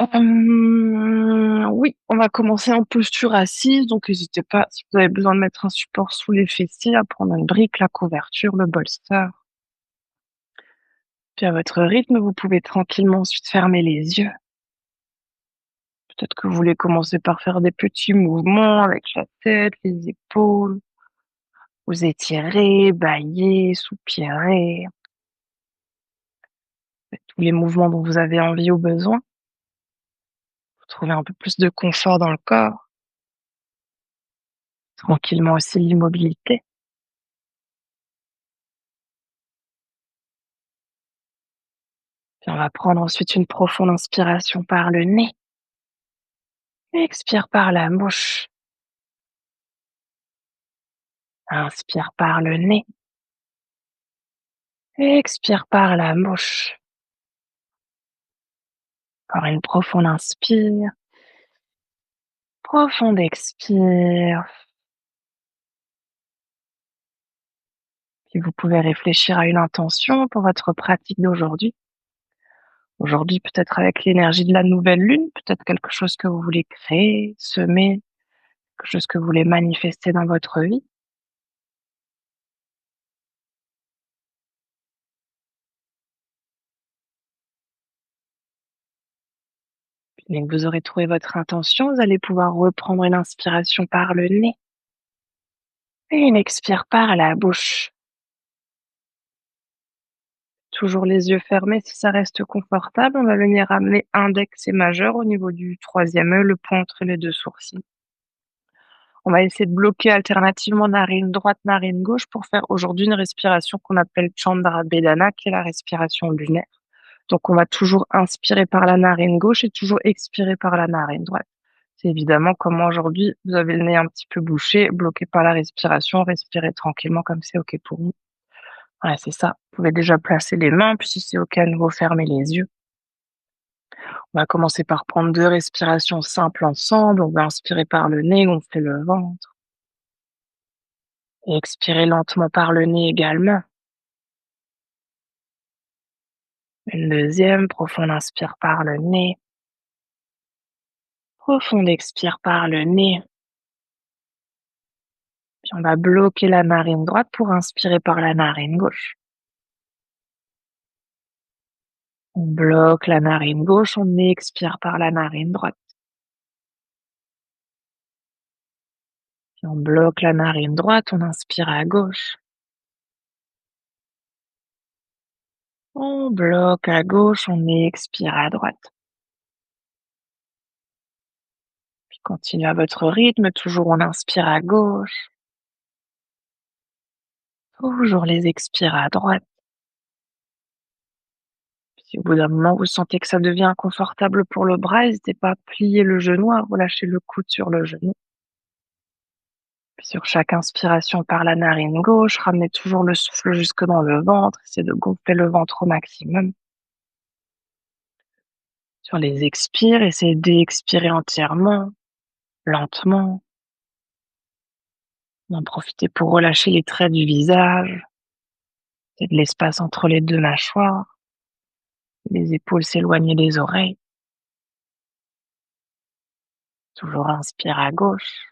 Oui, on va commencer en posture assise, donc n'hésitez pas, si vous avez besoin de mettre un support sous les fessiers, à prendre une brique, la couverture, le bolster. Puis à votre rythme, vous pouvez tranquillement ensuite fermer les yeux. Peut-être que vous voulez commencer par faire des petits mouvements avec la tête, les épaules, vous étirez, bâillez, soupirez, faites tous les mouvements dont vous avez envie ou besoin. Vous trouvez un peu plus de confort dans le corps, tranquillement aussi l'immobilité. Puis on va prendre ensuite une profonde inspiration par le nez. Expire par la bouche. Inspire par le nez. Expire par la bouche. Encore une profonde inspire. Profonde expire. Puis vous pouvez réfléchir à une intention pour votre pratique d'aujourd'hui. Aujourd'hui, peut-être avec l'énergie de la nouvelle lune, peut-être quelque chose que vous voulez créer, semer, quelque chose que vous voulez manifester dans votre vie. Puis dès que vous aurez trouvé votre intention, vous allez pouvoir reprendre une inspiration par le nez et une expire par la bouche. Toujours les yeux fermés si ça reste confortable. On va venir ramener index et majeur au niveau du troisième œil, le point entre les deux sourcils. On va essayer de bloquer alternativement narine droite, narine gauche pour faire aujourd'hui une respiration qu'on appelle Chandra Bedana, qui est la respiration lunaire. Donc on va toujours inspirer par la narine gauche et toujours expirer par la narine droite. C'est évidemment comme moi aujourd'hui, vous avez le nez un petit peu bouché, bloqué par la respiration, respirez tranquillement comme c'est OK pour vous. Ouais, c'est ça. Vous pouvez déjà placer les mains, puis si c'est OK à nouveau, fermez les yeux. On va commencer par prendre 2 respirations simples ensemble. On va inspirer par le nez, gonfler le ventre et expirer lentement par le nez également. Une deuxième, profonde inspire par le nez, profonde expire par le nez. Puis on va bloquer la narine droite pour inspirer par la narine gauche. On bloque la narine gauche, on expire par la narine droite. Puis on bloque la narine droite, on inspire à gauche. On bloque à gauche, on expire à droite. Puis continuez à votre rythme, toujours on inspire à gauche, toujours les expire à droite. Puis si au bout d'un moment vous sentez que ça devient inconfortable pour le bras, n'hésitez pas à plier le genou, à relâcher le coude sur le genou. Puis sur chaque inspiration par la narine gauche, ramenez toujours le souffle jusque dans le ventre, essayez de gonfler le ventre au maximum. Sur les expires, essayez d'expirer entièrement, lentement. En profitez pour relâcher les traits du visage, et de l'espace entre les deux mâchoires, les épaules s'éloigner des oreilles. Toujours inspire à gauche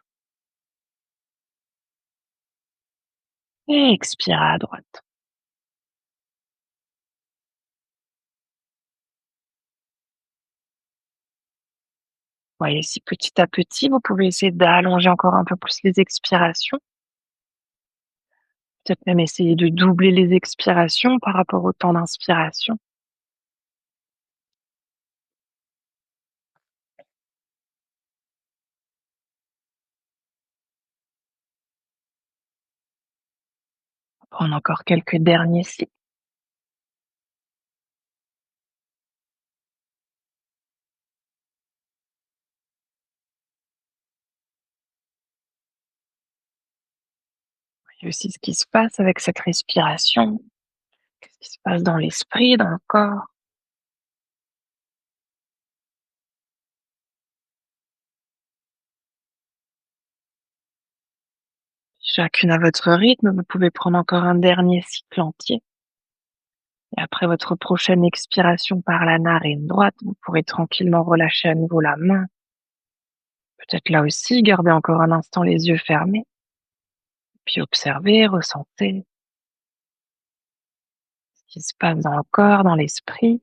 et expire à droite. Voyez si petit à petit, vous pouvez essayer d'allonger encore un peu plus les expirations. Peut-être même essayer de doubler les expirations par rapport au temps d'inspiration. Prendre encore quelques derniers cycles. Voyez aussi ce qui se passe avec cette respiration. Qu'est-ce qui se passe dans l'esprit, dans le corps. Chacune à votre rythme, vous pouvez prendre encore un dernier cycle entier. Et après votre prochaine expiration par la narine droite, vous pourrez tranquillement relâcher à nouveau la main. Peut-être là aussi, gardez encore un instant les yeux fermés, puis observez, ressentez ce qui se passe dans le corps, dans l'esprit,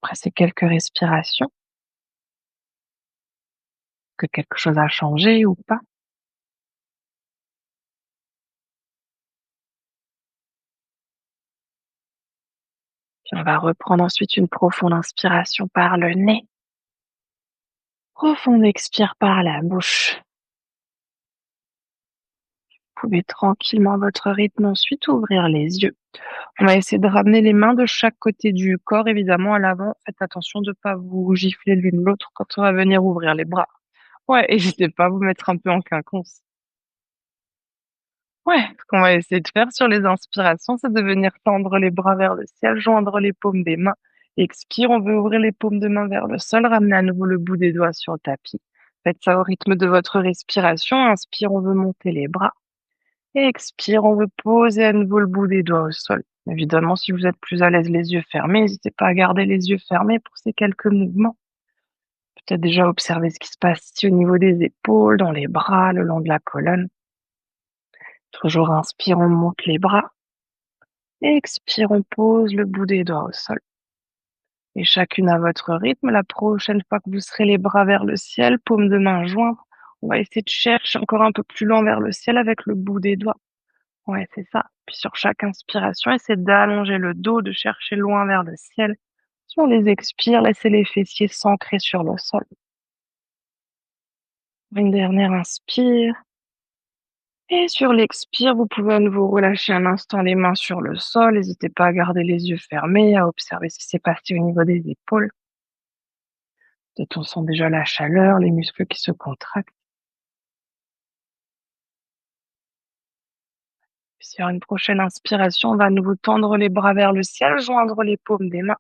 après ces quelques respirations, que quelque chose a changé ou pas. Puis on va reprendre ensuite une profonde inspiration par le nez. Profonde expire par la bouche. Vous pouvez tranquillement à votre rythme ensuite ouvrir les yeux. On va essayer de ramener les mains de chaque côté du corps, évidemment à l'avant. Faites attention de ne pas vous gifler l'une l'autre quand on va venir ouvrir les bras. Ouais, n'hésitez pas à vous mettre un peu en quinconce. Ouais, ce qu'on va essayer de faire sur les inspirations, c'est de venir tendre les bras vers le ciel, joindre les paumes des mains. Expire, on veut ouvrir les paumes de main vers le sol, ramener à nouveau le bout des doigts sur le tapis. Faites ça au rythme de votre respiration. Inspire, on veut monter les bras. Et expire, on veut poser à nouveau le bout des doigts au sol. Évidemment, si vous êtes plus à l'aise les yeux fermés, n'hésitez pas à garder les yeux fermés pour ces quelques mouvements. Peut-être déjà observer ce qui se passe ici au niveau des épaules, dans les bras, le long de la colonne. Toujours inspire, on monte les bras. Et expire, on pose le bout des doigts au sol. Et chacune à votre rythme, la prochaine fois que vous serez les bras vers le ciel, paume de main jointe, on va essayer de chercher encore un peu plus loin vers le ciel avec le bout des doigts. Ouais, c'est ça. Puis sur chaque inspiration, essayez d'allonger le dos, de chercher loin vers le ciel. Sur les expires, laissez les fessiers s'ancrer sur le sol. Une dernière inspire. Et sur l'expire, vous pouvez à nouveau relâcher un instant les mains sur le sol. N'hésitez pas à garder les yeux fermés, à observer ce qui s'est passé au niveau des épaules. Peut-être on sent déjà la chaleur, les muscles qui se contractent. Puis sur une prochaine inspiration, on va à nouveau tendre les bras vers le ciel, joindre les paumes des mains.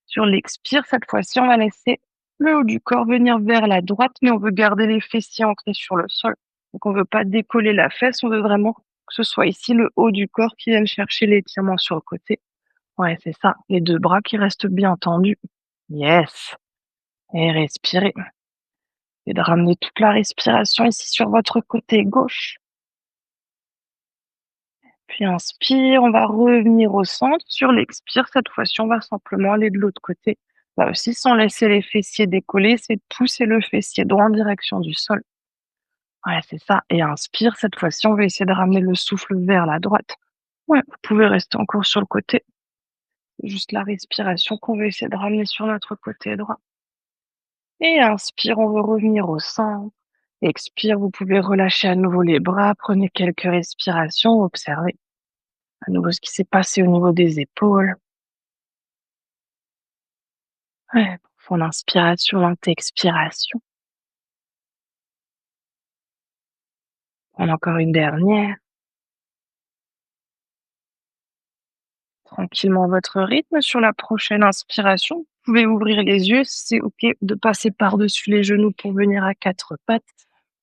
Sur l'expire, cette fois-ci, on va laisser le haut du corps venir vers la droite, mais on veut garder les fessiers ancrés sur le sol. Donc on veut pas décoller la fesse, on veut vraiment que ce soit ici le haut du corps qui vienne chercher l'étirement sur le côté. Ouais, c'est ça. Les deux bras qui restent bien tendus. Yes. Et respirez. Et de ramener toute la respiration ici sur votre côté gauche. Puis inspire, on va revenir au centre. Sur l'expire, cette fois-ci, on va simplement aller de l'autre côté. Là aussi, sans laisser les fessiers décoller, c'est de pousser le fessier droit en direction du sol. Ouais, c'est ça. Et inspire, cette fois-ci, on va essayer de ramener le souffle vers la droite. Ouais, vous pouvez rester encore sur le côté. Juste la respiration qu'on va essayer de ramener sur notre côté droit. Et inspire, on veut revenir au centre. Expire, vous pouvez relâcher à nouveau les bras. Prenez quelques respirations, observez à nouveau ce qui s'est passé au niveau des épaules. Ouais, profonde inspiration, lente expiration. Prends encore une dernière. Tranquillement votre rythme. Sur la prochaine inspiration, vous pouvez ouvrir les yeux. C'est OK de passer par-dessus les genoux pour venir à quatre pattes.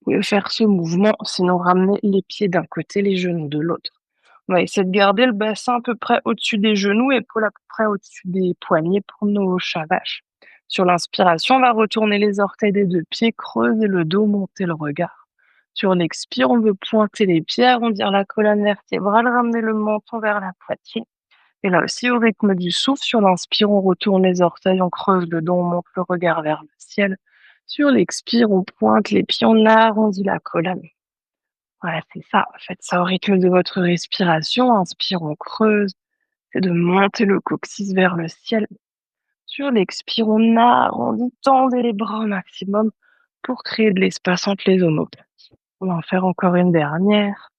Vous pouvez faire ce mouvement, sinon ramener les pieds d'un côté, les genoux de l'autre. On va essayer de garder le bassin à peu près au-dessus des genoux, épaules à peu près au-dessus des poignets pour nos chavaches. Sur l'inspiration, on va retourner les orteils des deux pieds, creuser le dos, monter le regard. Sur l'expire, on veut pointer les pieds, arrondir la colonne vertébrale, ramener le menton vers la poitrine. Et là aussi, au rythme du souffle, sur l'inspire, on retourne les orteils, on creuse le dos, on monte le regard vers le ciel. Sur l'expire, on pointe les pieds, on arrondit la colonne. Voilà, c'est ça. Faites ça au rythme de votre respiration. Inspire, on creuse. C'est de monter le coccyx vers le ciel. Sur l'expire, on arrondit, tendez les bras au maximum pour créer de l'espace entre les omoplates. On va en faire encore une dernière.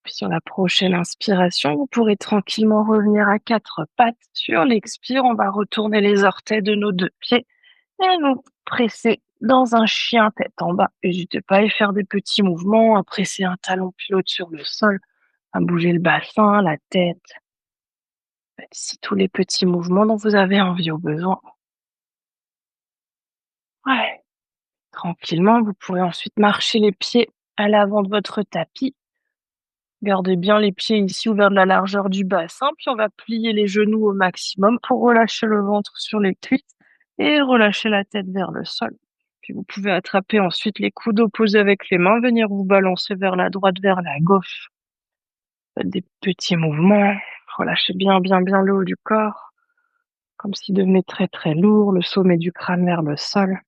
Puis sur la prochaine inspiration, vous pourrez tranquillement revenir à quatre pattes. Sur l'expire, on va retourner les orteils de nos deux pieds et nous presser dans un chien tête en bas. N'hésitez pas à faire des petits mouvements, à presser un talon pilote sur le sol, à bouger le bassin, la tête. Faites ici tous les petits mouvements dont vous avez envie au besoin. Ouais. Tranquillement, vous pourrez ensuite marcher les pieds à l'avant de votre tapis. Gardez bien les pieds ici ouverts de la largeur du bassin, puis on va plier les genoux au maximum pour relâcher le ventre sur les cuisses et relâcher la tête vers le sol. Puis vous pouvez attraper ensuite les coudes opposés avec les mains, venir vous balancer vers la droite, vers la gauche. Faites des petits mouvements, relâchez bien le haut du corps, comme s'il devenait très lourd, le sommet du crâne vers le sol.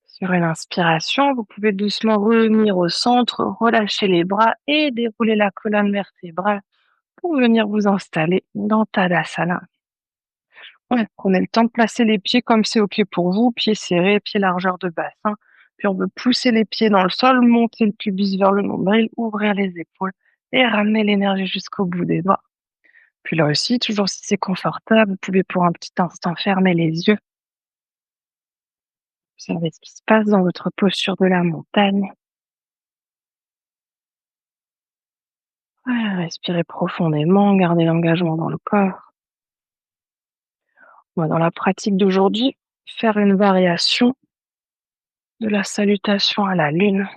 Sur une inspiration, vous pouvez doucement revenir au centre, relâcher les bras et dérouler la colonne vertébrale pour venir vous installer dans Tadasana. Ouais, prenez le temps de placer les pieds comme c'est OK pour vous, pieds serrés, pieds largeur de bassin. Puis on veut pousser les pieds dans le sol, monter le pubis vers le nombril, ouvrir les épaules et ramener l'énergie jusqu'au bout des doigts. Puis là aussi, toujours si c'est confortable, vous pouvez pour un petit instant fermer les yeux, observer ce qui se passe dans votre posture de la montagne. Ouais, respirez profondément, gardez l'engagement dans le corps. Dans la pratique d'aujourd'hui, faire une variation de la salutation à la lune.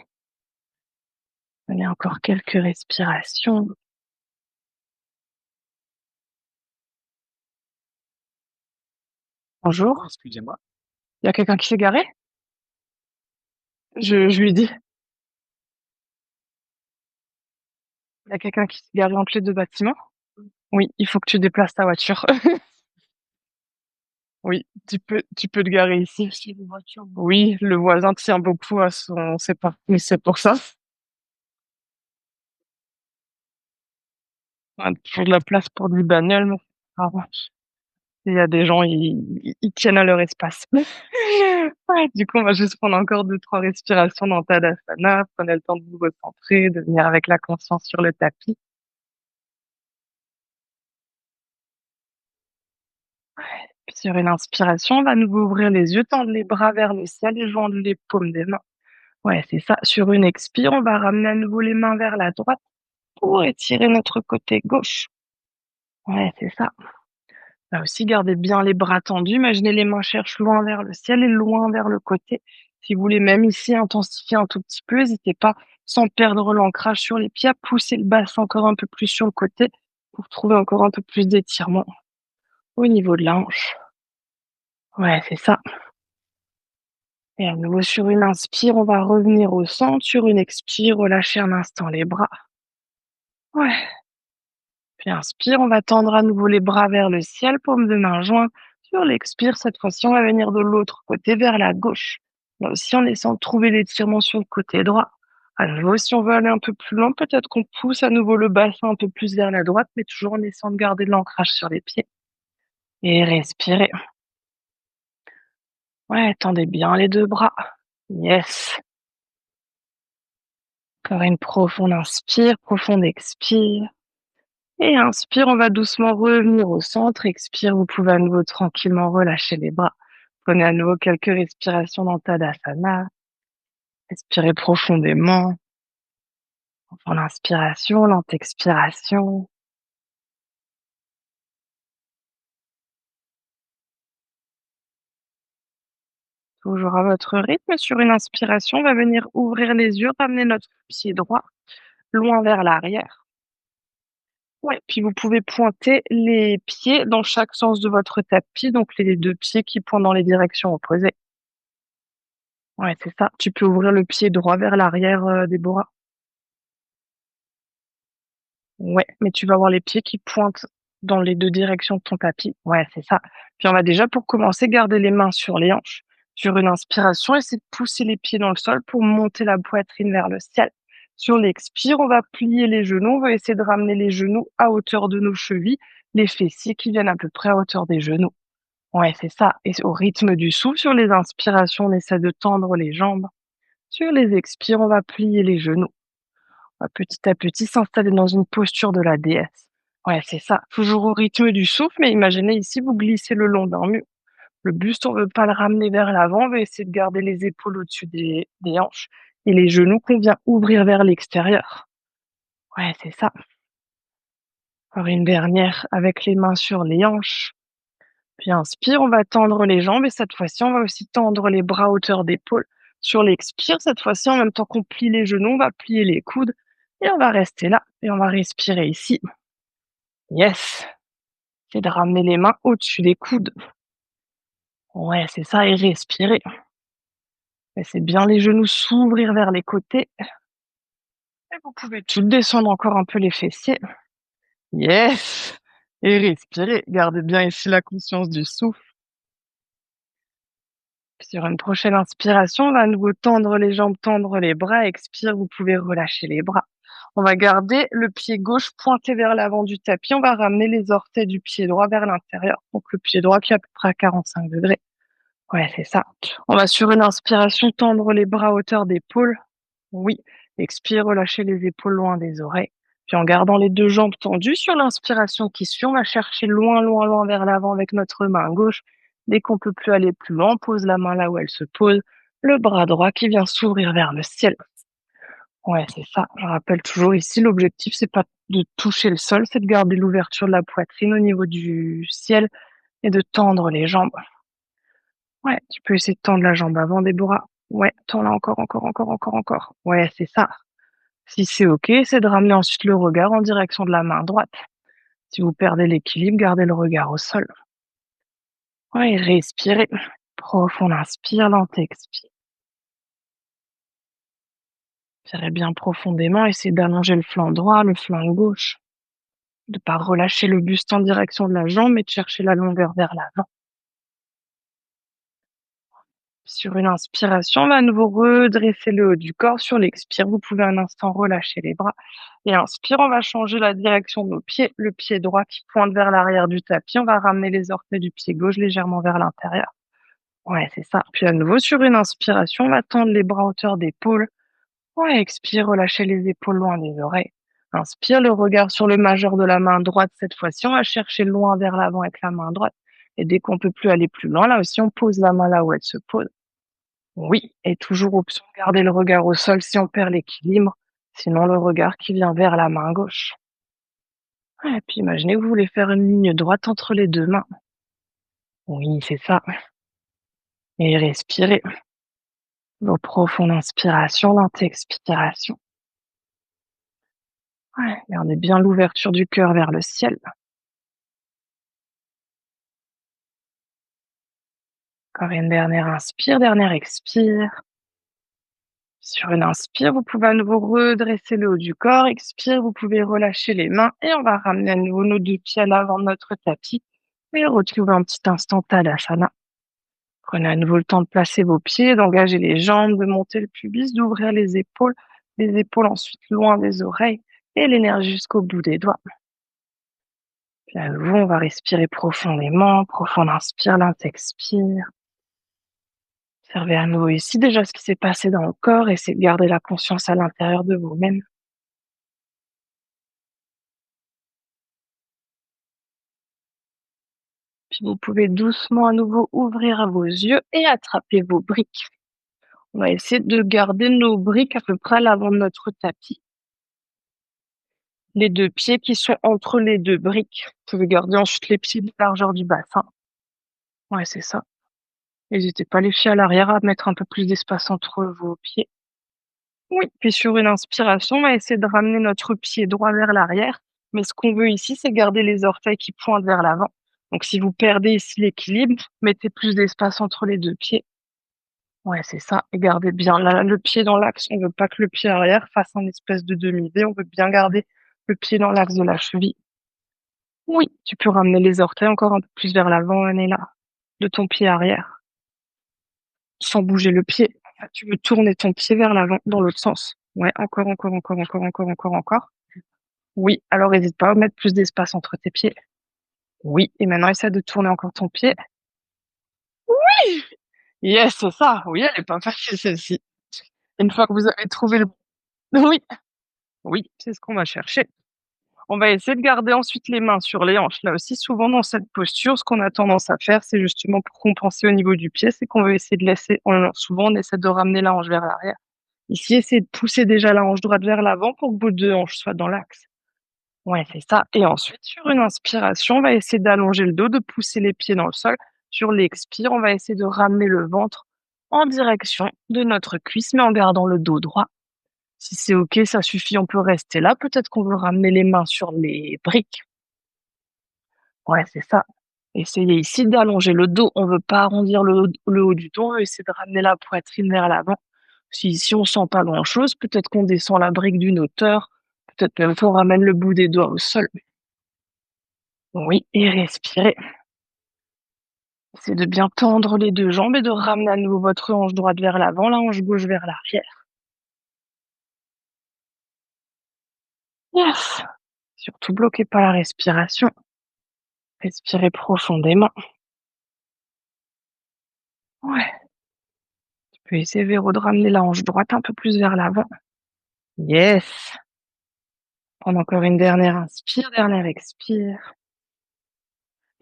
Prenez encore quelques respirations. Bonjour, excusez-moi. Il y a quelqu'un qui s'est garé? Je lui dis. Il y a quelqu'un qui s'est garé entre les 2 bâtiments? Oui, il faut que tu déplaces ta voiture. Oui, tu peux te garer ici. C'est une voiture. Oui, le voisin tient beaucoup à son c'est pas mais c'est pour ça. On a toujours de la place pour 10 bagnoles, mais pardon. Il y a des gens, ils tiennent à leur espace. Ouais, du coup, on va juste prendre encore 2-3 respirations dans Tadasana. Prenez le temps de vous recentrer, de venir avec la conscience sur le tapis. Puis sur une inspiration, on va nous ouvrir les yeux, tendre les bras vers le ciel et joindre les paumes des mains. Ouais, c'est ça. Sur une expire, on va ramener à nouveau les mains vers la droite pour étirer notre côté gauche. Ouais, c'est ça. Là aussi, gardez bien les bras tendus. Imaginez les mains cherchent loin vers le ciel et loin vers le côté. Si vous voulez même ici intensifier un tout petit peu, n'hésitez pas, sans perdre l'ancrage sur les pieds, à pousser le bassin encore un peu plus sur le côté pour trouver encore un peu plus d'étirement au niveau de la hanche. Ouais, c'est ça. Et à nouveau sur une inspire, on va revenir au centre. Sur une expire, relâchez un instant les bras. Ouais. Puis inspire, on va tendre à nouveau les bras vers le ciel, paume de main jointe. Sur l'expire, cette fois-ci, on va venir de l'autre côté vers la gauche. Là aussi, en essayant de trouver l'étirement sur le côté droit. À nouveau, si on veut aller un peu plus loin, peut-être qu'on pousse à nouveau le bassin un peu plus vers la droite, mais toujours en essayant de garder de l'ancrage sur les pieds. Et respirez. Ouais, tendez bien les 2 bras. Yes. Encore une profonde inspire, profonde expire. Et inspire, on va doucement revenir au centre. Expire, vous pouvez à nouveau tranquillement relâcher les bras. Prenez à nouveau quelques respirations dans Tadasana. Respirez profondément. Profonde inspiration, lente expiration. Toujours à votre rythme. Sur une inspiration, on va venir ouvrir les yeux, ramener notre pied droit loin vers l'arrière. Ouais, puis vous pouvez pointer les pieds dans chaque sens de votre tapis, donc les 2 pieds qui pointent dans les directions opposées. Ouais, c'est ça. Tu peux ouvrir le pied droit vers l'arrière, des bras. Ouais, mais tu vas avoir les pieds qui pointent dans les 2 directions de ton tapis. Ouais, c'est ça. Puis on va déjà pour commencer garder les mains sur les hanches. Sur une inspiration, essayer de pousser les pieds dans le sol pour monter la poitrine vers le ciel. Sur l'expire, on va plier les genoux, on va essayer de ramener les genoux à hauteur de nos chevilles, les fessiers qui viennent à peu près à hauteur des genoux. Ouais, c'est ça. Et au rythme du souffle, sur les inspirations, on essaie de tendre les jambes. Sur les expires, on va plier les genoux. On va petit à petit s'installer dans une posture de la déesse. Ouais, c'est ça. Toujours au rythme du souffle, mais imaginez ici, vous glissez le long d'un mur. Le buste, on veut pas le ramener vers l'avant, on va essayer de garder les épaules au-dessus des hanches et les genoux qu'on vient ouvrir vers l'extérieur. Ouais, c'est ça. Encore une dernière avec les mains sur les hanches. Puis inspire, on va tendre les jambes et cette fois-ci, on va aussi tendre les bras à hauteur d'épaule. Sur l'expire, cette fois-ci, en même temps qu'on plie les genoux, on va plier les coudes et on va rester là et on va respirer ici. Yes! C'est de ramener les mains au-dessus des coudes. Ouais, c'est ça et respirer. Laissez bien les genoux s'ouvrir vers les côtés et vous pouvez tout descendre encore un peu les fessiers. Yes! Et respirez. Gardez bien ici la conscience du souffle. Sur une prochaine inspiration, on va à nouveau tendre les jambes, tendre les bras. Expire, vous pouvez relâcher les bras. On va garder le pied gauche pointé vers l'avant du tapis. On va ramener les orteils du pied droit vers l'intérieur. Donc le pied droit qui est à peu près à 45 degrés. Ouais, c'est ça. On va sur une inspiration tendre les bras à hauteur d'épaule. Oui. Expire, relâcher les épaules loin des oreilles. Puis en gardant les deux jambes tendues, sur l'inspiration qui suit, on va chercher loin, loin, loin vers l'avant avec notre main gauche. Dès qu'on peut plus aller plus loin, on pose la main là où elle se pose. Le bras droit qui vient s'ouvrir vers le ciel. Ouais, c'est ça. Je rappelle toujours ici, l'objectif, c'est pas de toucher le sol, c'est de garder l'ouverture de la poitrine au niveau du ciel et de tendre les jambes. Ouais, tu peux essayer de tendre la jambe avant des bras. Ouais, tends-la encore, encore, encore, encore, encore. Ouais, c'est ça. Si c'est OK, c'est de ramener ensuite le regard en direction de la main droite. Si vous perdez l'équilibre, gardez le regard au sol. Ouais, respirez. Profond inspire, lent expire. Tirez bien profondément, essayez d'allonger le flanc droit, le flanc gauche. De ne pas relâcher le buste en direction de la jambe, mais de chercher la longueur vers l'avant. Sur une inspiration, on va à nouveau redresser le haut du corps. Sur l'expire, vous pouvez un instant relâcher les bras. Et inspire, on va changer la direction de nos pieds. Le pied droit qui pointe vers l'arrière du tapis. On va ramener les orteils du pied gauche légèrement vers l'intérieur. Ouais, c'est ça. Puis à nouveau, sur une inspiration, on va tendre les bras à hauteur d'épaule. Ouais, expire, relâchez les épaules loin des oreilles. Inspire, le regard sur le majeur de la main droite. Cette fois-ci, on va chercher loin vers l'avant avec la main droite. Et dès qu'on peut plus aller plus loin, là aussi, on pose la main là où elle se pose. Oui, et toujours option de garder le regard au sol si on perd l'équilibre, sinon le regard qui vient vers la main gauche. Ouais, et puis imaginez que vous voulez faire une ligne droite entre les deux mains. Oui, c'est ça. Et respirez. Vos profondes inspirations, lente expiration. Ouais, gardez bien l'ouverture du cœur vers le ciel. Encore une dernière inspire, dernière expire. Sur une inspire, vous pouvez à nouveau redresser le haut du corps. Expire, vous pouvez relâcher les mains et on va ramener à nouveau nos deux pieds à l'avant de notre tapis et retrouver un petit instant Tadasana. Prenez à nouveau le temps de placer vos pieds, d'engager les jambes, de monter le pubis, d'ouvrir les épaules ensuite loin des oreilles et l'énergie jusqu'au bout des doigts. Puis à nouveau, on va respirer profondément, profond inspire, lent expire. Observez à nouveau ici déjà ce qui s'est passé dans le corps, essayez de garder la conscience à l'intérieur de vous-même. Puis vous pouvez doucement à nouveau ouvrir vos yeux et attraper vos briques. On va essayer de garder nos briques à peu près à l'avant de notre tapis. Les deux pieds qui sont entre les deux briques. Vous pouvez garder ensuite les pieds de la largeur du bassin. Ouais, c'est ça. N'hésitez pas les pieds à l'arrière à mettre un peu plus d'espace entre vos pieds. Oui, puis sur une inspiration, on va essayer de ramener notre pied droit vers l'arrière. Mais ce qu'on veut ici, c'est garder les orteils qui pointent vers l'avant. Donc si vous perdez ici l'équilibre, mettez plus d'espace entre les deux pieds. Ouais, c'est ça. Et gardez bien le pied dans l'axe. On veut pas que le pied arrière fasse un espèce de demi-V. On veut bien garder le pied dans l'axe de la cheville. Oui, tu peux ramener les orteils encore un peu plus vers l'avant, là, de ton pied arrière, sans bouger le pied. Enfin, tu veux tourner ton pied vers l'avant, dans l'autre sens. Ouais, encore, encore, encore, encore, encore, encore, encore. Oui, alors n'hésite pas à mettre plus d'espace entre tes pieds. Oui, et maintenant essaie de tourner encore ton pied. Oui! Yes, c'est ça. Oui, elle est pas facile celle-ci. Une fois que vous avez trouvé le oui, oui, c'est ce qu'on va chercher. On va essayer de garder ensuite les mains sur les hanches. Là aussi, souvent dans cette posture, ce qu'on a tendance à faire, c'est justement pour compenser au niveau du pied, c'est qu'on veut essayer de laisser souvent on essaie de ramener la hanche vers l'arrière. Ici, essayez de pousser déjà la hanche droite vers l'avant pour que vos deux hanches soient dans l'axe. Ouais, c'est ça. Et ensuite, sur une inspiration, on va essayer d'allonger le dos, de pousser les pieds dans le sol. Sur l'expire, on va essayer de ramener le ventre en direction de notre cuisse, mais en gardant le dos droit. Si c'est OK, ça suffit, on peut rester là. Peut-être qu'on veut ramener les mains sur les briques. Ouais, c'est ça. Essayez ici d'allonger le dos. On veut pas arrondir le haut du dos, on veut essayer de ramener la poitrine vers l'avant. Si ici on sent pas grand-chose, peut-être qu'on descend la brique d'une hauteur, peut-être même qu'on ramène le bout des doigts au sol. Oui, et respirez. C'est de bien tendre les 2 jambes et de ramener à nouveau votre hanche droite vers l'avant, la hanche gauche vers l'arrière. Yes! Surtout bloquez pas la respiration. Respirez profondément. Ouais, tu peux essayer, Véro, de ramener la hanche droite un peu plus vers l'avant. Yes! Prendre encore une dernière inspire, dernière expire.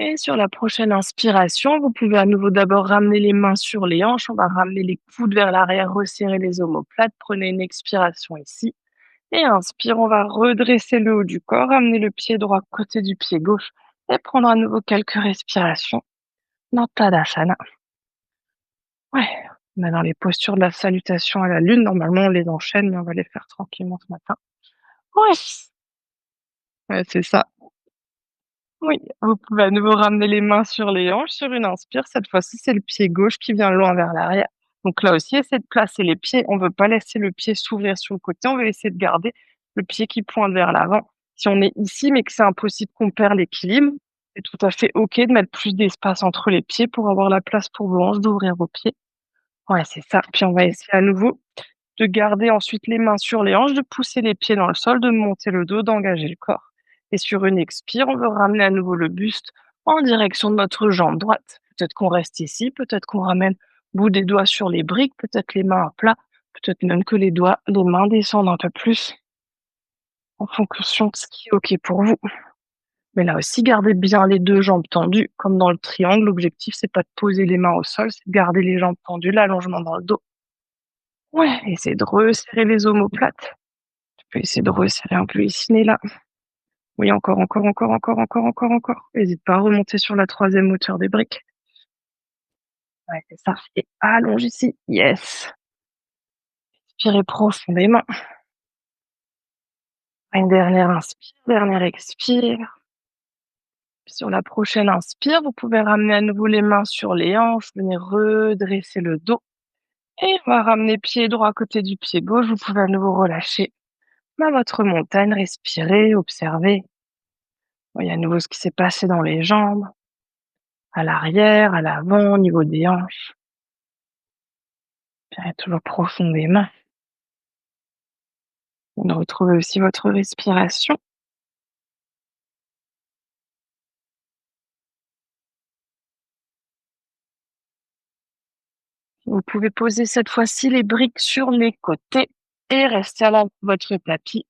Et sur la prochaine inspiration, vous pouvez à nouveau d'abord ramener les mains sur les hanches. On va ramener les coudes vers l'arrière, resserrer les omoplates. Prenez une expiration ici. Et inspire, on va redresser le haut du corps, ramener le pied droit côté du pied gauche et prendre à nouveau quelques respirations dans Tadasana. Ouais, on est dans les postures de la salutation à la lune. Normalement, on les enchaîne, mais on va les faire tranquillement ce matin. Ouais, ouais, c'est ça. Oui, vous pouvez à nouveau ramener les mains sur les hanches sur une inspire. Cette fois-ci, c'est le pied gauche qui vient loin vers l'arrière. Donc là aussi, essayez de placer les pieds. On ne veut pas laisser le pied s'ouvrir sur le côté. On veut essayer de garder le pied qui pointe vers l'avant. Si on est ici, mais que c'est impossible qu'on perd l'équilibre, c'est tout à fait OK de mettre plus d'espace entre les pieds pour avoir la place pour vos hanches, d'ouvrir vos pieds. Ouais, c'est ça. Puis on va essayer à nouveau de garder ensuite les mains sur les hanches, de pousser les pieds dans le sol, de monter le dos, d'engager le corps. Et sur une expire, on veut ramener à nouveau le buste en direction de notre jambe droite. Peut-être qu'on reste ici, peut-être qu'on ramène bout des doigts sur les briques, peut-être les mains à plat, peut-être même que les mains descendent un peu plus en fonction de ce qui est OK pour vous. Mais là aussi, gardez bien les 2 jambes tendues, comme dans le triangle. L'objectif, c'est pas de poser les mains au sol, c'est de garder les jambes tendues, l'allongement dans le dos. Ouais, essayez de resserrer les omoplates. Tu peux essayer de resserrer un peu ici et là. Oui, encore, encore, encore, encore, encore, encore, encore. Hésite pas à remonter sur la troisième hauteur des briques. Ouais, c'est ça. Et allonge ici. Yes. Inspirez profondément. Une dernière inspire, dernière expire. Puis sur la prochaine inspire, vous pouvez ramener à nouveau les mains sur les hanches, venir redresser le dos. Et on va ramener pied droit à côté du pied gauche. Vous pouvez à nouveau relâcher dans votre montagne, respirer, observer. Voyez à nouveau ce qui s'est passé dans les jambes, à l'arrière, à l'avant, au niveau des hanches. Respirez toujours profondément. Vous retrouvez aussi votre respiration. Vous pouvez poser cette fois-ci les briques sur les côtés et rester à votre tapis.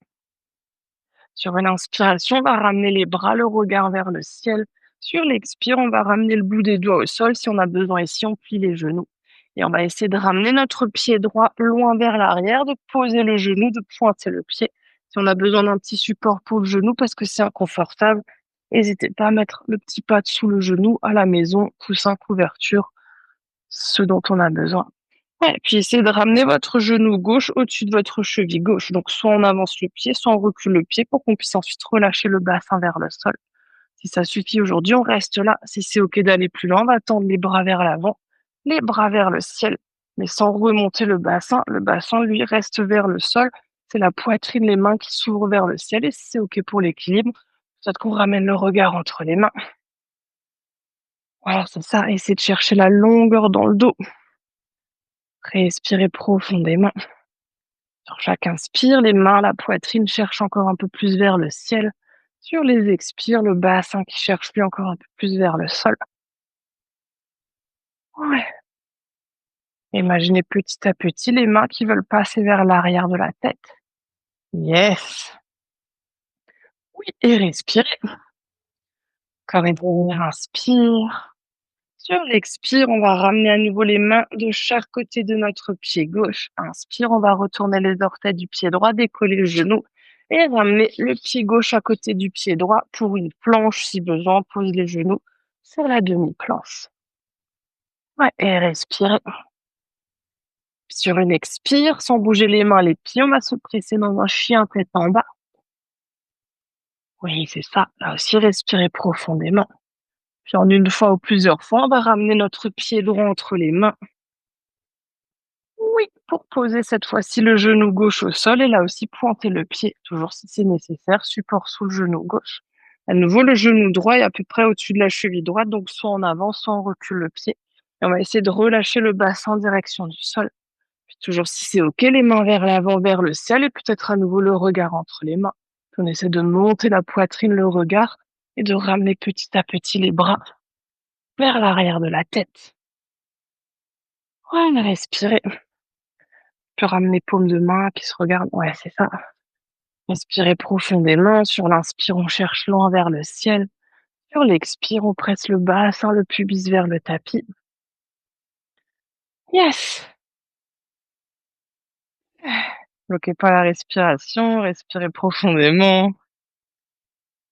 Sur une inspiration, on va ramener les bras, le regard vers le ciel. Sur l'expire, on va ramener le bout des doigts au sol. Si on a besoin ici, on plie les genoux. Et on va essayer de ramener notre pied droit loin vers l'arrière, de poser le genou, de pointer le pied. Si on a besoin d'un petit support pour le genou parce que c'est inconfortable, n'hésitez pas à mettre le petit pad sous le genou à la maison, coussin, couverture, ce dont on a besoin. Ouais, puis essayez de ramener votre genou gauche au-dessus de votre cheville gauche. Donc soit on avance le pied, soit on recule le pied pour qu'on puisse ensuite relâcher le bassin vers le sol. Si ça suffit aujourd'hui, on reste là. Si c'est OK d'aller plus loin, on va tendre les bras vers l'avant, les bras vers le ciel, mais sans remonter le bassin. Le bassin, lui, reste vers le sol. C'est la poitrine, les mains qui s'ouvrent vers le ciel. Et si c'est OK pour l'équilibre, peut-être qu'on ramène le regard entre les mains. Voilà, c'est ça. Essayez de chercher la longueur dans le dos. Respirez profondément. Sur chaque inspire, les mains, la poitrine cherchent encore un peu plus vers le ciel. Sur les expires, le bassin qui cherche lui encore un peu plus vers le sol. Ouais. Imaginez petit à petit les mains qui veulent passer vers l'arrière de la tête. Yes. Oui, et respirez. Comme une dernière inspire. Sur l'expire, on va ramener à nouveau les mains de chaque côté de notre pied gauche. Inspire, on va retourner les orteils du pied droit, décoller le genou et ramener le pied gauche à côté du pied droit pour une planche si besoin. Pose les genoux sur la demi-planche. Ouais, et respirez. Sur une expire, sans bouger les mains, les pieds, on va se presser dans un chien tête en bas. Oui, c'est ça. Là aussi, respirez profondément. Puis en une fois ou plusieurs fois, on va ramener notre pied droit entre les mains. Oui, pour poser cette fois-ci le genou gauche au sol et là aussi pointer le pied, toujours si c'est nécessaire, support sous le genou gauche. À nouveau, le genou droit est à peu près au-dessus de la cheville droite, donc soit en avant, soit on recule le pied. Et on va essayer de relâcher le bassin en direction du sol. Puis toujours si c'est OK, les mains vers l'avant, vers le ciel et peut-être à nouveau le regard entre les mains. Puis on essaie de monter la poitrine, le regard et de ramener petit à petit les bras vers l'arrière de la tête. Ouais, respirez. Puis ramener paume de main qui se regardent. Ouais, c'est ça. Inspirez profondément. Sur l'inspire, on cherche loin vers le ciel. Sur l'expire, on presse le bassin, le pubis vers le tapis. Yes! Bloquez pas la respiration, respirez profondément.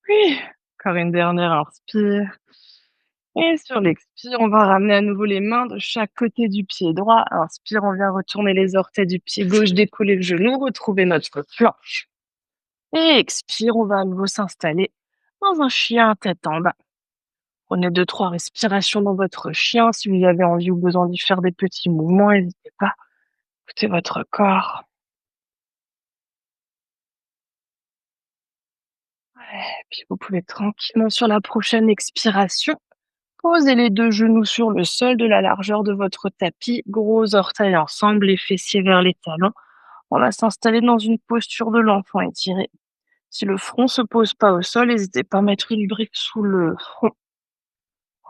Oui, encore une dernière inspire. Et sur l'expire, on va ramener à nouveau les mains de chaque côté du pied droit. Inspire, on vient retourner les orteils du pied gauche, décoller le genou, retrouver notre planche. Et expire, on va à nouveau s'installer dans un chien tête en bas. Prenez 2, 3 respirations dans votre chien. Si vous avez envie ou besoin d'y faire des petits mouvements, n'hésitez pas. Écoutez votre corps. Et puis vous pouvez tranquillement sur la prochaine expiration, poser les 2 genoux sur le sol de la largeur de votre tapis, gros orteils ensemble, les fessiers vers les talons. On va s'installer dans une posture de l'enfant étiré. Si le front se pose pas au sol, n'hésitez pas à mettre une brique sous le front.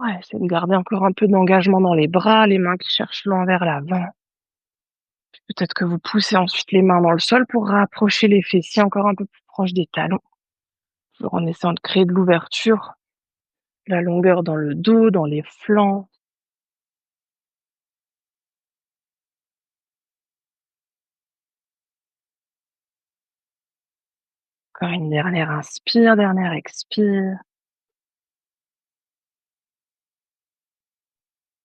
Ouais, c'est de garder encore un peu d'engagement dans les bras, les mains qui cherchent loin vers l'avant. Peut-être que vous poussez ensuite les mains dans le sol pour rapprocher les fessiers encore un peu plus proches des talons. Toujours en essayant de créer de l'ouverture, la longueur dans le dos, dans les flancs. Encore une dernière inspire, dernière expire.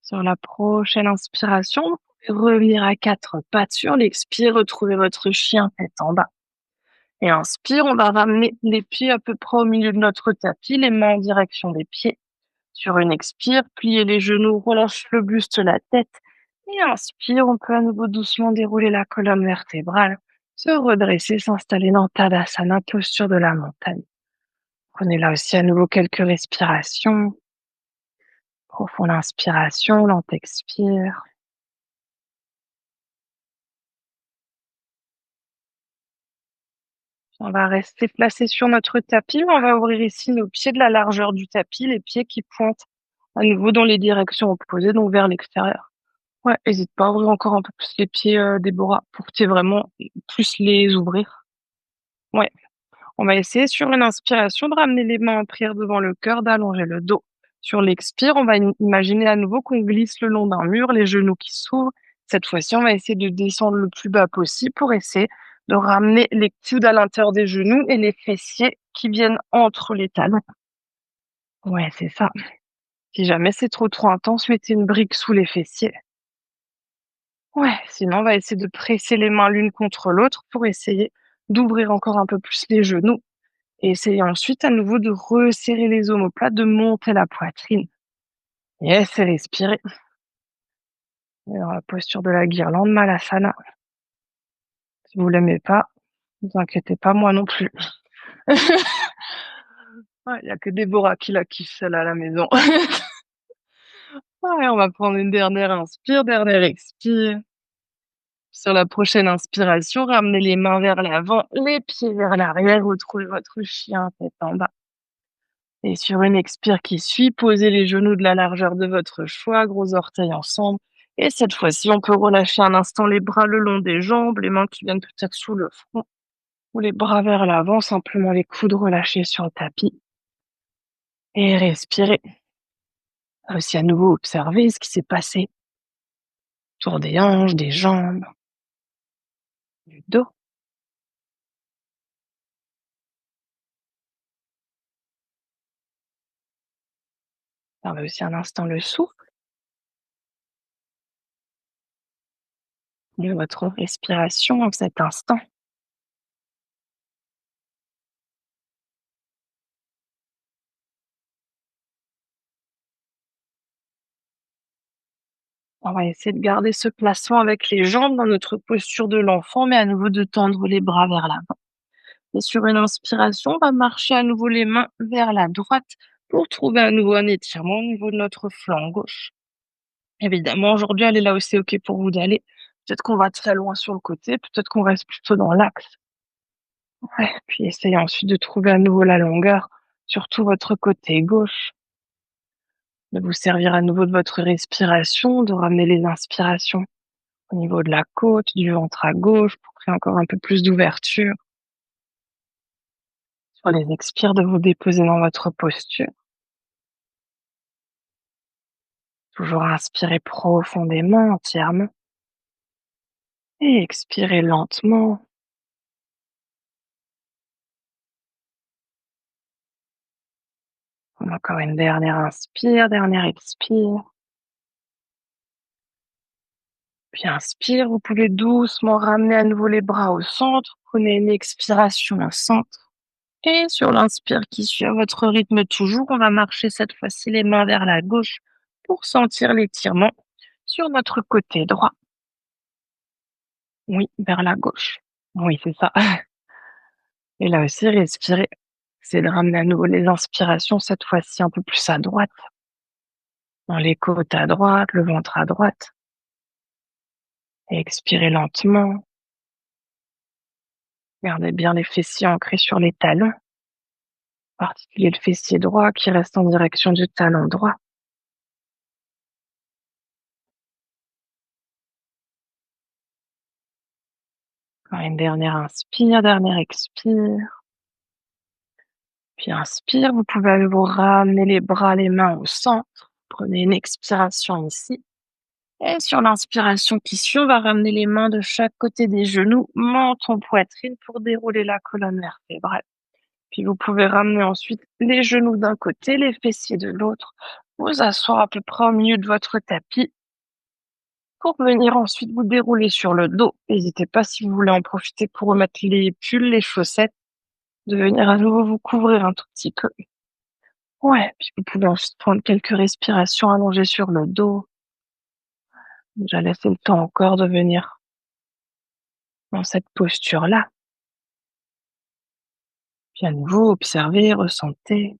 Sur la prochaine inspiration, vous pouvez revenir à 4 pattes sur l'expire, retrouvez votre chien tête en bas. Et inspire, on va ramener les pieds à peu près au milieu de notre tapis, les mains en direction des pieds. Sur une expire, pliez les genoux, relâche le buste, la tête. Et inspire, on peut à nouveau doucement dérouler la colonne vertébrale, se redresser, s'installer dans Tadasana, posture de la montagne. Prenez là aussi à nouveau quelques respirations. Profonde inspiration, lente expire. On va rester placé sur notre tapis, mais on va ouvrir ici nos pieds de la largeur du tapis, les pieds qui pointent à nouveau dans les directions opposées, donc vers l'extérieur. Ouais, hésite pas à ouvrir encore un peu plus les pieds, Déborah, pour que tu aies vraiment plus les ouvrir. Ouais, on va essayer sur une inspiration de ramener les mains en prière devant le cœur, d'allonger le dos. Sur l'expire, on va imaginer à nouveau qu'on glisse le long d'un mur, les genoux qui s'ouvrent. Cette fois-ci, on va essayer de descendre le plus bas possible pour essayer de ramener les coudes à l'intérieur des genoux et les fessiers qui viennent entre les talons. Ouais, c'est ça. Si jamais c'est trop intense, mettez une brique sous les fessiers. Ouais, sinon on va essayer de presser les mains l'une contre l'autre pour essayer d'ouvrir encore un peu plus les genoux et essayer ensuite à nouveau de resserrer les omoplates, de monter la poitrine. Yes, et respirer. Et dans la posture de la guirlande, Malasana. Si vous l'aimez pas, ne vous inquiétez pas, moi non plus. Ouais, il y a que Déborah qui la kiffe celle à la maison. Ouais, on va prendre une dernière inspire, dernière expire. Sur la prochaine inspiration, ramenez les mains vers l'avant, les pieds vers l'arrière, retrouvez votre chien tête en bas. Et sur une expire qui suit, posez les genoux de la largeur de votre choix, gros orteils ensemble. Et cette fois-ci, on peut relâcher un instant les bras le long des jambes, les mains qui viennent peut-être sous le front, ou les bras vers l'avant, simplement les coudes relâchés sur le tapis. Et respirez. Aussi à nouveau observer ce qui s'est passé autour des hanches, des jambes, du dos. Observez aussi un instant le souffle. de votre respiration en cet instant. On va essayer de garder ce placement avec les jambes dans notre posture de l'enfant, mais à nouveau de tendre les bras vers l'avant. Et sur une inspiration, on va marcher à nouveau les mains vers la droite pour trouver à nouveau un étirement au niveau de notre flanc gauche. Évidemment, aujourd'hui, elle est là où c'est OK pour vous d'aller. Peut-être qu'on va très loin sur le côté, peut-être qu'on reste plutôt dans l'axe. Ouais, puis essayez ensuite de trouver à nouveau la longueur, surtout votre côté gauche, de vous servir à nouveau de votre respiration, de ramener les inspirations au niveau de la côte, du ventre à gauche pour créer encore un peu plus d'ouverture. Sur les expires, de vous déposer dans votre posture. Toujours inspirer profondément, entièrement, et expirer lentement. Encore une dernière inspire, dernière expire. Puis inspire, vous pouvez doucement ramener à nouveau les bras au centre. Prenez une expiration au centre. Et sur l'inspire qui suit à votre rythme toujours, on va marcher cette fois-ci les mains vers la gauche pour sentir l'étirement sur notre côté droit. Oui, vers la gauche. Oui, c'est ça. Et là aussi, respirez. C'est de ramener à nouveau les inspirations, cette fois-ci un peu plus à droite. Dans les côtes à droite, le ventre à droite. Et expirez lentement. Gardez bien les fessiers ancrés sur les talons. En particulier le fessier droit qui reste en direction du talon droit. Encore une dernière inspire, dernière expire. Puis inspire, vous pouvez aller vous ramener les bras, les mains au centre. Prenez une expiration ici. Et sur l'inspiration qui suit, on va ramener les mains de chaque côté des genoux, menton, poitrine pour dérouler la colonne vertébrale. Puis vous pouvez ramener ensuite les genoux d'un côté, les fessiers de l'autre, vous asseoir à peu près au milieu de votre tapis pour venir ensuite vous dérouler sur le dos. N'hésitez pas si vous voulez en profiter pour remettre les pulls, les chaussettes, de venir à nouveau vous couvrir un tout petit peu. Ouais, puis vous pouvez ensuite prendre quelques respirations allongées sur le dos. Déjà laissez le temps encore de venir dans cette posture-là. Puis à nouveau, observez, ressentez.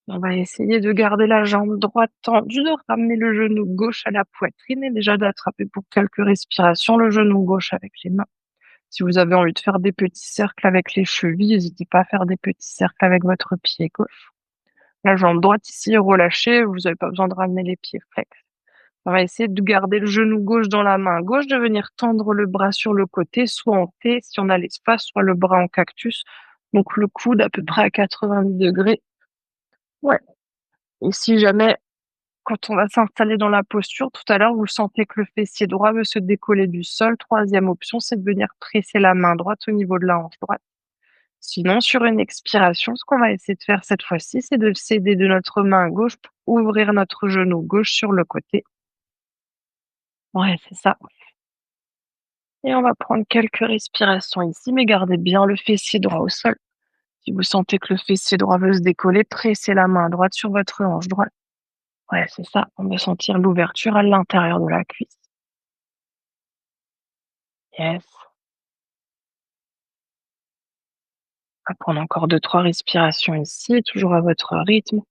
On va essayer de garder la jambe droite tendue, de ramener le genou gauche à la poitrine et déjà d'attraper pour quelques respirations le genou gauche avec les mains. Si vous avez envie de faire des petits cercles avec les chevilles, n'hésitez pas à faire des petits cercles avec votre pied gauche. La jambe droite ici est relâchée, vous n'avez pas besoin de ramener les pieds flex. On va essayer de garder le genou gauche dans la main gauche, de venir tendre le bras sur le côté, soit en T si on a l'espace, soit le bras en cactus. Donc le coude à peu près à 90 degrés. Ouais. Et si jamais, quand on va s'installer dans la posture, tout à l'heure, vous sentez que le fessier droit veut se décoller du sol, troisième option, c'est de venir presser la main droite au niveau de la hanche droite. Sinon, sur une expiration, ce qu'on va essayer de faire cette fois-ci, c'est de s'aider de notre main gauche pour ouvrir notre genou gauche sur le côté. Ouais, c'est ça. Et on va prendre quelques respirations ici, mais gardez bien le fessier droit au sol. Si vous sentez que le fessier droit veut se décoller, pressez la main droite sur votre hanche droite. Ouais, c'est ça. On va sentir l'ouverture à l'intérieur de la cuisse. Yes. On va prendre encore deux, trois respirations ici, toujours à votre rythme.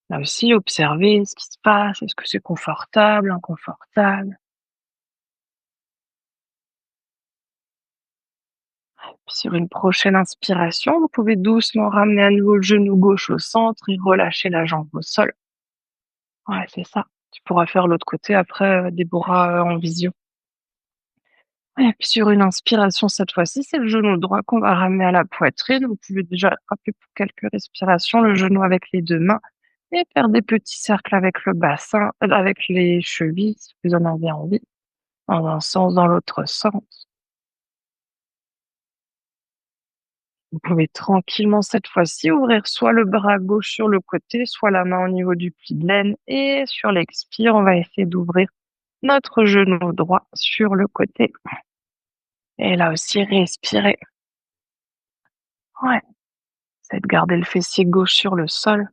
Là aussi, observez ce qui se passe. Est-ce que c'est confortable, inconfortable? Puis sur une prochaine inspiration, vous pouvez doucement ramener à nouveau le genou gauche au centre et relâcher la jambe au sol. Ouais, c'est ça. Tu pourras faire l'autre côté après, des bras, en visio. Ouais, puis sur une inspiration cette fois-ci, c'est le genou droit qu'on va ramener à la poitrine. Vous pouvez déjà attraper pour quelques respirations le genou avec les 2 mains et faire des petits cercles avec le bassin, avec les chevilles si vous en avez envie, dans un sens, dans l'autre sens. Vous pouvez tranquillement cette fois-ci ouvrir soit le bras gauche sur le côté, soit la main au niveau du pli de laine et sur l'expire, on va essayer d'ouvrir notre genou droit sur le côté et là aussi respirer. Ouais, c'est de garder le fessier gauche sur le sol.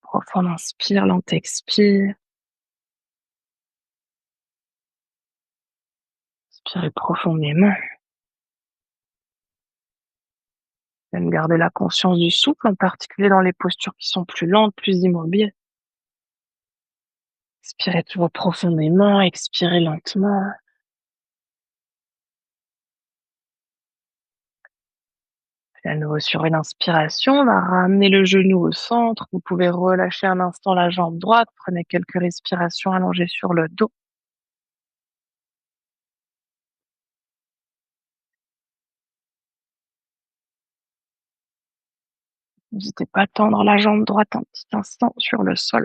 Profond inspire, lent expire. Inspirez profondément. Même garder la conscience du souffle, en particulier dans les postures qui sont plus lentes, plus immobiles. Inspirez toujours profondément, expirez lentement. Puis à nouveau sur une inspiration, on va ramener le genou au centre. Vous pouvez relâcher un instant la jambe droite. Prenez quelques respirations allongées sur le dos. N'hésitez pas à tendre la jambe droite un petit instant sur le sol.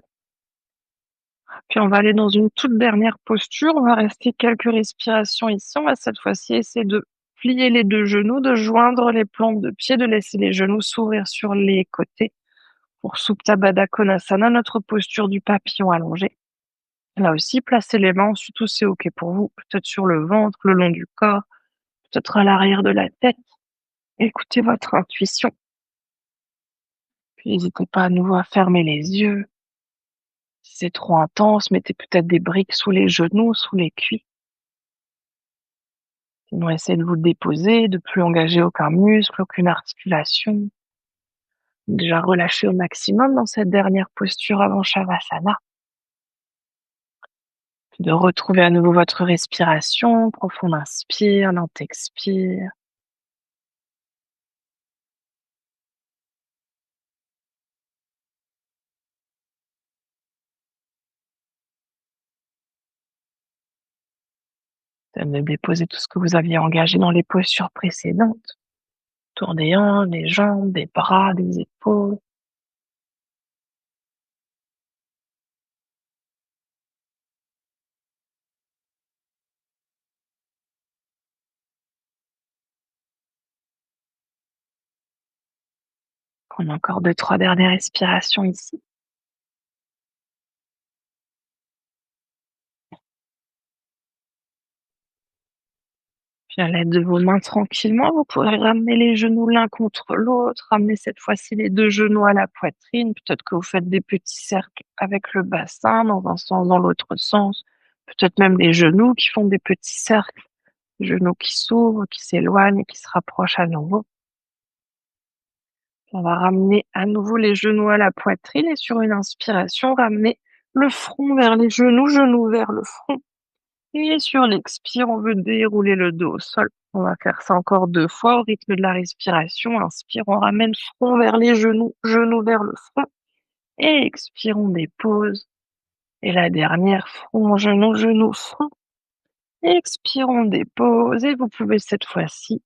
Puis on va aller dans une toute dernière posture. On va rester quelques respirations ici. On va cette fois-ci essayer de plier les deux genoux, de joindre les plantes de pied, de laisser les genoux s'ouvrir sur les côtés pour Supta Baddha Konasana, notre posture du papillon allongé. Là aussi, placez les mains ensuite où c'est OK pour vous, peut-être sur le ventre, le long du corps, peut-être à l'arrière de la tête. Écoutez votre intuition. Puis n'hésitez pas à nouveau à fermer les yeux. Si c'est trop intense, mettez peut-être des briques sous les genoux, sous les cuisses. Sinon, essayez de vous déposer, de plus engager aucun muscle, aucune articulation. Déjà relâchez au maximum dans cette dernière posture avant Shavasana. Puis de retrouver à nouveau votre respiration, profond inspire, lent expire. De déposer tout ce que vous aviez engagé dans les postures précédentes. Autour des hanches, des jambes, des bras, des épaules. Prenez encore 2-3 dernières respirations ici. Puis à l'aide de vos mains tranquillement, vous pourrez ramener les genoux l'un contre l'autre, ramener cette fois-ci les deux genoux à la poitrine. Peut-être que vous faites des petits cercles avec le bassin dans un sens, dans l'autre sens. Peut-être même les genoux qui font des petits cercles, les genoux qui s'ouvrent, qui s'éloignent, qui se rapprochent à nouveau. On va ramener à nouveau les genoux à la poitrine et sur une inspiration, ramener le front vers les genoux vers le front. Et sur l'expire, on veut dérouler le dos au sol. On va faire ça encore 2 fois au rythme de la respiration. Inspire, on ramène front vers les genoux vers le front. Et expire, on dépose. Et la dernière, front, front. Expire, on dépose. Et vous pouvez cette fois-ci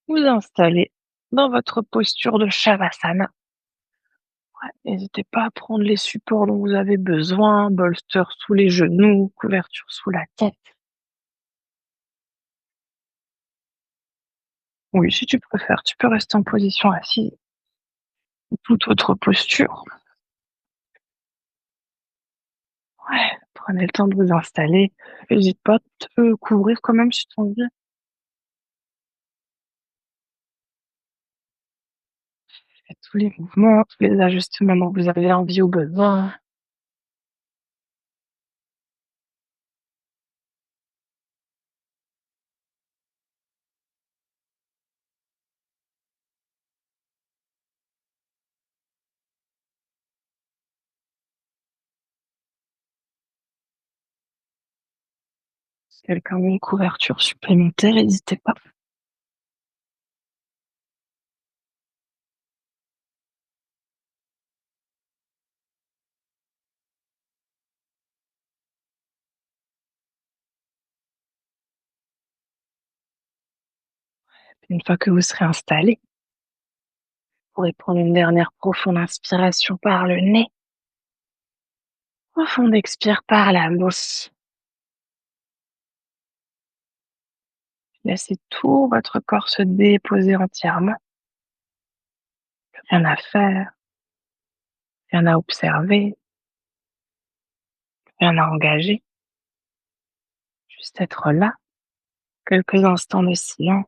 vous installer dans votre posture de Shavasana. Ouais, n'hésitez pas à prendre les supports dont vous avez besoin, bolster sous les genoux, couverture sous la tête. Oui, si tu préfères, tu peux rester en position assise ou toute autre posture. Ouais, prenez le temps de vous installer. N'hésite pas à te couvrir quand même si tu as envie. Faites tous les mouvements, tous les ajustements dont vous avez envie ou besoin. Si quelqu'un veut une couverture supplémentaire, n'hésitez pas. Une fois que vous serez installé, vous pourrez prendre une dernière profonde inspiration par le nez. Profonde expire par la bouche. Laissez tout votre corps se déposer entièrement. rien à faire, rien à observer, rien à engager, juste être là, quelques instants de silence.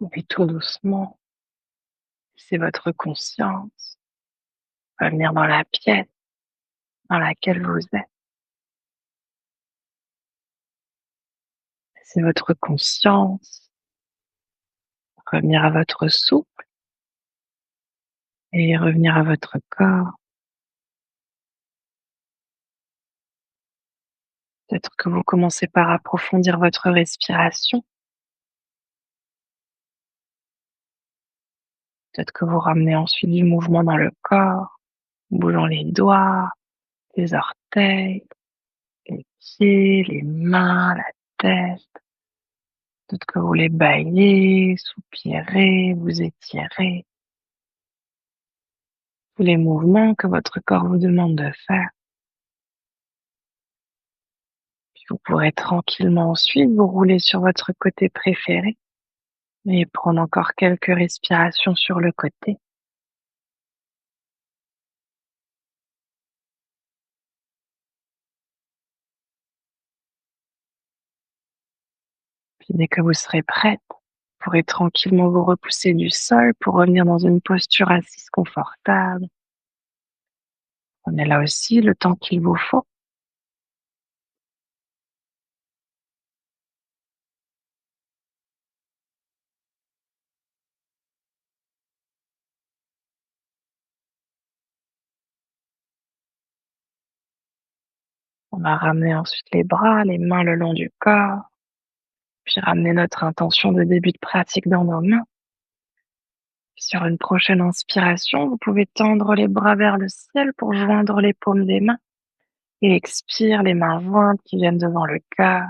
Et tout doucement, c'est votre conscience revenir dans la pièce dans laquelle vous êtes. C'est votre conscience revenir à votre souffle et revenir à votre corps. Peut-être que vous commencez par approfondir votre respiration. Peut-être que vous ramenez ensuite du mouvement dans le corps, bougeant les doigts, les orteils, les pieds, les mains, la tête. Peut-être que vous les baillez, soupirez, vous étirez. Tous les mouvements que votre corps vous demande de faire. Puis vous pourrez tranquillement ensuite vous rouler sur votre côté préféré et prendre encore quelques respirations sur le côté. Puis dès que vous serez prête, vous pourrez tranquillement vous repousser du sol pour revenir dans une posture assise confortable. On est là aussi le temps qu'il vous faut. On va ramener ensuite les bras, les mains le long du corps, puis ramener notre intention de début de pratique dans nos mains. Sur une prochaine inspiration, vous pouvez tendre les bras vers le ciel pour joindre les paumes des mains et expire les mains jointes qui viennent devant le cœur.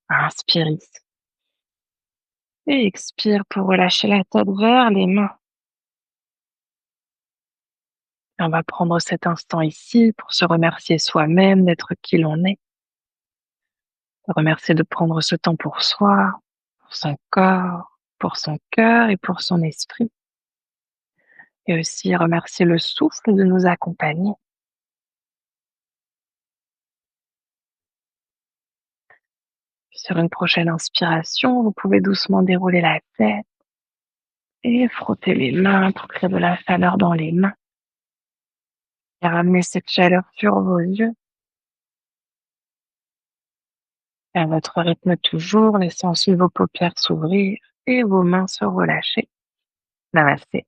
Inspire ici et expire pour relâcher la tête vers les mains. Et on va prendre cet instant ici pour se remercier soi-même d'être qui l'on est, se remercier de prendre ce temps pour soi, pour son corps, pour son cœur et pour son esprit. Et aussi remercier le souffle de nous accompagner. Sur une prochaine inspiration, vous pouvez doucement dérouler la tête et frotter les mains pour créer de la chaleur dans les mains et ramener cette chaleur sur vos yeux et à votre rythme toujours, laissez ensuite vos paupières s'ouvrir et vos mains se relâcher. Namasté.